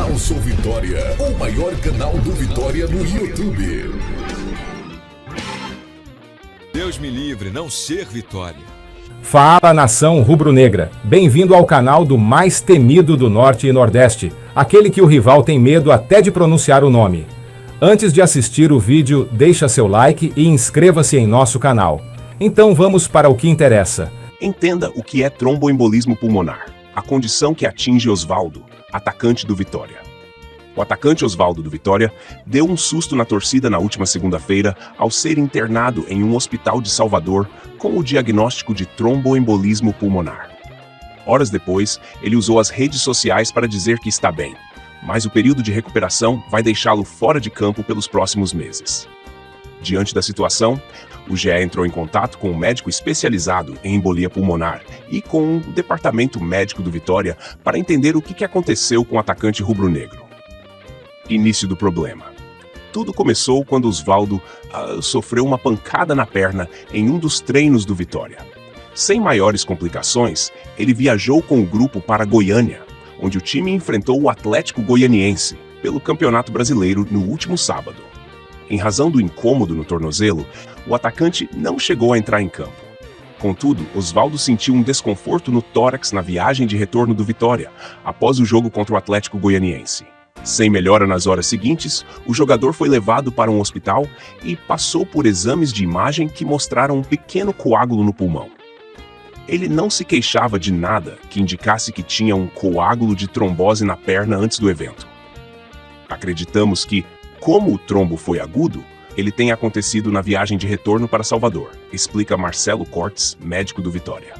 Canal Sou Vitória, o maior canal do Vitória no YouTube. Deus me livre, não ser Vitória. Fala, nação rubro-negra. Bem-vindo ao canal do mais temido do Norte e Nordeste, aquele que o rival tem medo até de pronunciar o nome. Antes de assistir o vídeo, deixa seu like e inscreva-se em nosso canal. Então vamos para o que interessa. Entenda o que é tromboembolismo pulmonar, a condição que atinge Osvaldo, atacante do Vitória. O atacante Osvaldo do Vitória deu um susto na torcida na última segunda-feira ao ser internado em um hospital de Salvador com o diagnóstico de tromboembolismo pulmonar. Horas depois, ele usou as redes sociais para dizer que está bem, mas o período de recuperação vai deixá-lo fora de campo pelos próximos meses. Diante da situação, o GE entrou em contato com um médico especializado em embolia pulmonar e com o departamento médico do Vitória para entender o que aconteceu com o atacante rubro-negro. Início do problema. Tudo começou quando Osvaldo sofreu uma pancada na perna em um dos treinos do Vitória. Sem maiores complicações, ele viajou com o grupo para Goiânia, onde o time enfrentou o Atlético Goianiense pelo Campeonato Brasileiro no último sábado. Em razão do incômodo no tornozelo, o atacante não chegou a entrar em campo. Contudo, Osvaldo sentiu um desconforto no tórax na viagem de retorno do Vitória, após o jogo contra o Atlético Goianiense. Sem melhora nas horas seguintes, o jogador foi levado para um hospital e passou por exames de imagem que mostraram um pequeno coágulo no pulmão. Ele não se queixava de nada que indicasse que tinha um coágulo de trombose na perna antes do evento. Acreditamos que, como o trombo foi agudo, ele tenha acontecido na viagem de retorno para Salvador, explica Marcelo Cortes, médico do Vitória.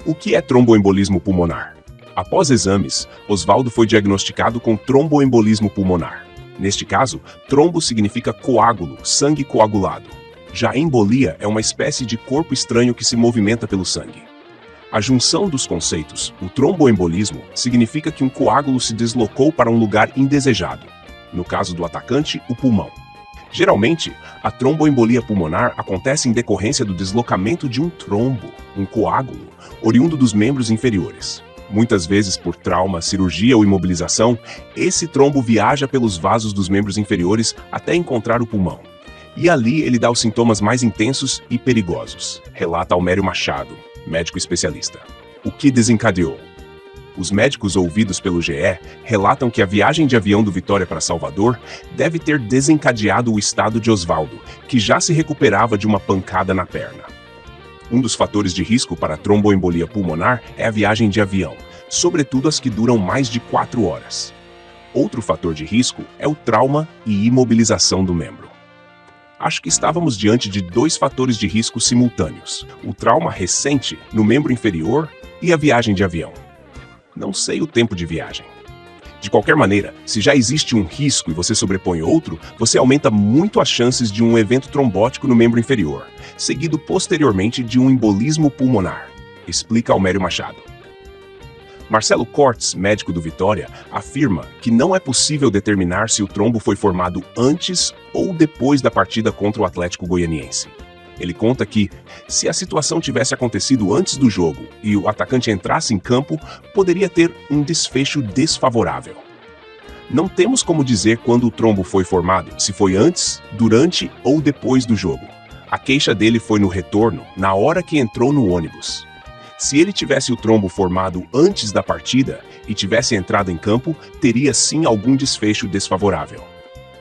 O que é tromboembolismo pulmonar? Após exames, Osvaldo foi diagnosticado com tromboembolismo pulmonar. Neste caso, trombo significa coágulo, sangue coagulado. Já embolia é uma espécie de corpo estranho que se movimenta pelo sangue. A junção dos conceitos, o tromboembolismo, significa que um coágulo se deslocou para um lugar indesejado. No caso do atacante, o pulmão. Geralmente, a tromboembolia pulmonar acontece em decorrência do deslocamento de um trombo, um coágulo, oriundo dos membros inferiores. Muitas vezes por trauma, cirurgia ou imobilização, esse trombo viaja pelos vasos dos membros inferiores até encontrar o pulmão. E ali ele dá os sintomas mais intensos e perigosos, relata Almério Machado, médico especialista. O que desencadeou? Os médicos ouvidos pelo GE relatam que a viagem de avião do Vitória para Salvador deve ter desencadeado o estado de Osvaldo, que já se recuperava de uma pancada na perna. Um dos fatores de risco para a tromboembolia pulmonar é a viagem de avião, sobretudo as que duram mais de 4 horas. Outro fator de risco é o trauma e imobilização do membro. Acho que estávamos diante de 2 fatores de risco simultâneos: o trauma recente no membro inferior e a viagem de avião. Não sei o tempo de viagem. De qualquer maneira, se já existe um risco e você sobrepõe outro, você aumenta muito as chances de um evento trombótico no membro inferior, seguido posteriormente de um embolismo pulmonar, explica Almério Machado. Marcelo Cortes, médico do Vitória, afirma que não é possível determinar se o trombo foi formado antes ou depois da partida contra o Atlético Goianiense. Ele conta que, se a situação tivesse acontecido antes do jogo e o atacante entrasse em campo, poderia ter um desfecho desfavorável. Não temos como dizer quando o trombo foi formado, se foi antes, durante ou depois do jogo. A queixa dele foi no retorno, na hora que entrou no ônibus. Se ele tivesse o trombo formado antes da partida e tivesse entrado em campo, teria sim algum desfecho desfavorável.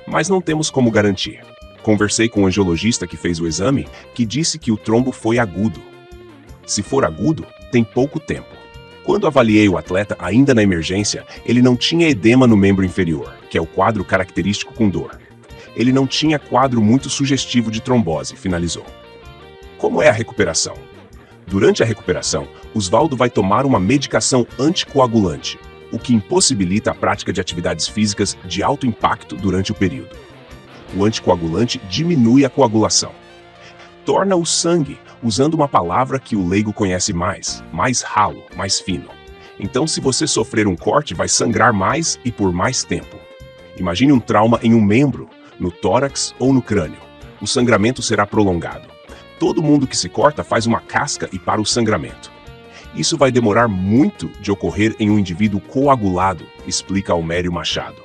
Mas não temos como garantir. Conversei com um angiologista que fez o exame, que disse que o trombo foi agudo. Se for agudo, tem pouco tempo. Quando avaliei o atleta ainda na emergência, ele não tinha edema no membro inferior, que é o quadro característico com dor. Ele não tinha quadro muito sugestivo de trombose, finalizou. Como é a recuperação? Durante a recuperação, Osvaldo vai tomar uma medicação anticoagulante, o que impossibilita a prática de atividades físicas de alto impacto durante o período. O anticoagulante diminui a coagulação. Torna o sangue, usando uma palavra que o leigo conhece mais ralo, mais fino. Então, se você sofrer um corte, vai sangrar mais e por mais tempo. Imagine um trauma em um membro, no tórax ou no crânio. O sangramento será prolongado. Todo mundo que se corta faz uma casca e para o sangramento. Isso vai demorar muito de ocorrer em um indivíduo coagulado, explica Almério Machado.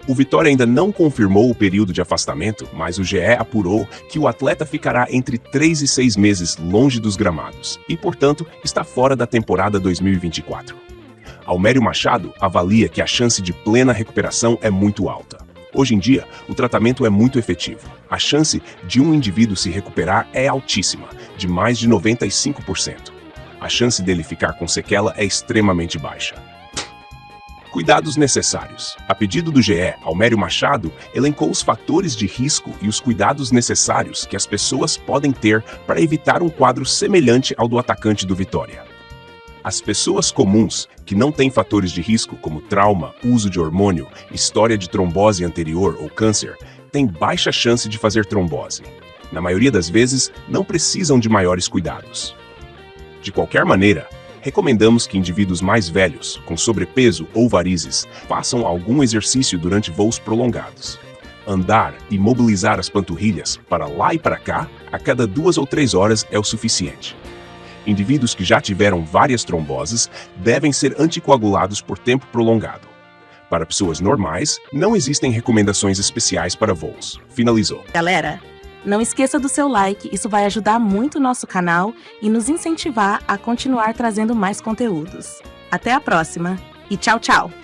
O Vitória ainda não confirmou o período de afastamento, mas o GE apurou que o atleta ficará entre 3 e 6 meses longe dos gramados e, portanto, está fora da temporada 2024. Almério Machado avalia que a chance de plena recuperação é muito alta. Hoje em dia, o tratamento é muito efetivo. A chance de um indivíduo se recuperar é altíssima, de mais de 95%. A chance dele ficar com sequela é extremamente baixa. Cuidados necessários. A pedido do GE, Almério Machado elencou os fatores de risco e os cuidados necessários que as pessoas podem ter para evitar um quadro semelhante ao do atacante do Vitória. As pessoas comuns, que não têm fatores de risco como trauma, uso de hormônio, história de trombose anterior ou câncer, têm baixa chance de fazer trombose. Na maioria das vezes, não precisam de maiores cuidados. De qualquer maneira, recomendamos que indivíduos mais velhos, com sobrepeso ou varizes, façam algum exercício durante voos prolongados. Andar e mobilizar as panturrilhas para lá e para cá a cada 2 ou 3 horas é o suficiente. Indivíduos que já tiveram várias tromboses devem ser anticoagulados por tempo prolongado. Para pessoas normais, não existem recomendações especiais para voos. Finalizou. Galera, não esqueça do seu like, isso vai ajudar muito o nosso canal e nos incentivar a continuar trazendo mais conteúdos. Até a próxima e tchau, tchau!